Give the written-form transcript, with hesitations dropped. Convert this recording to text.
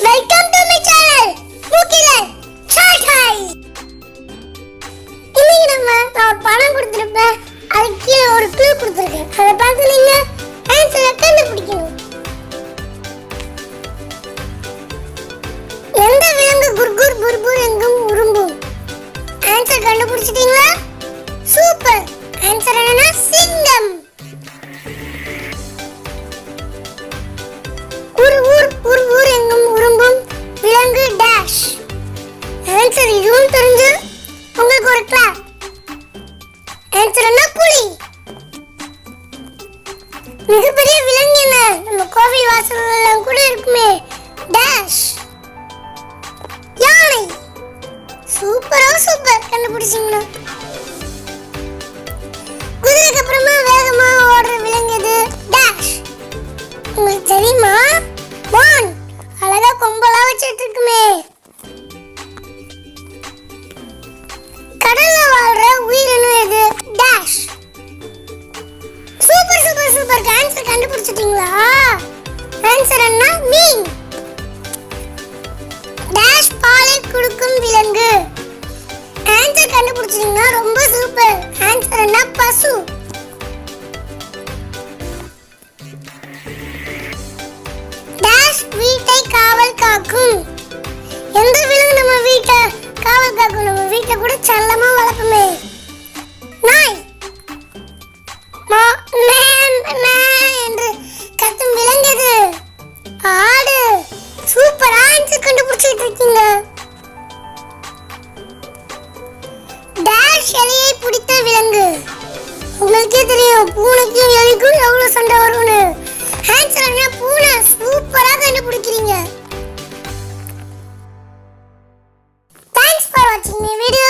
Welcome to my channel Mugilan சாட்டாய். இன்னைக்கு நான் ஒரு பணம் கொடுத்திருப்பேன், அதுக்கு கீழே ஒரு க்ளூ கொடுத்திருக்கேன். அதை பார்த்து நீங்க ஆன்சரை கண்டுபிடிக்கணும். எந்த விலங்கு குர்குர் புர்புர் எங்கும் உரும்பும்? ஆன்சர் கண்டுபிடிச்சிட்டீங்களா? சூப்பர். ஆன்சர் என்னன்னா சிங்கம். ஊர் எங்கும் உரும்பும் விலங்கு டேஷ். ஆன்சர் இதுவும் தெரிஞ்சு உங்களுக்கு ஒரு கிளாப். ஆன்சர் என்ன? புலி. மிகப்பெரிய விலங்கு என்ன? நம்ம கோவில் வாசல்கள் கூட இருக்குமே, டேஷ். யானை. சூப்பர் கண்டுபிடிச்சீங்களா? குதிரைக்கு அப்புறமா வேகமா ஓடுற விலங்கு எது? டேஷ். உங்களுக்கு தெரியுமா? மான். அழகா கொம்பெல்லாம் வச்சிட்டு இருக்குமே. கடல்ல வாழ்ற உயிரினம் எது? டேஷ். சூப்பர் ஆன்சர் கண்டுபிடிச்சிட்டீங்களா? ஆன்சர் என்ன? மீன். டேஷ் பாலை கொடுக்கும் விலங்கு. ஆன்சர் கண்டுபிடிச்சிட்டீங்களா? ரொம்ப சூப்பர். ஆன்சர் என்ன? பசு. வீட்டை காவல் காக்கும். எந்த விலங்கு நம்ம வீட்டை காவல் காக்கும்? நம்ம வீட்டை கூட செல்லமா வளர்ப்போமே, நாய். என்று கத்தும் விலங்கு எது? ஆடு. சூப்பர் ஆன்சர் கண்டுபிடிச்சிட்டு இருக்கீங்க. டேஷ் எலியை பிடித்த விலங்கு. உங்களுக்கே தெரியும் பூனைக்கும் எலிக்கும் எவ்வளவு சண்டை வரும்னு. ஆன்சர் என்ன? பூனை. சூப்பரா கண்டுபிடிக்கிறீங்க. தேங்க்ஸ் ஃபார் வாட்சிங் மை வீடியோ.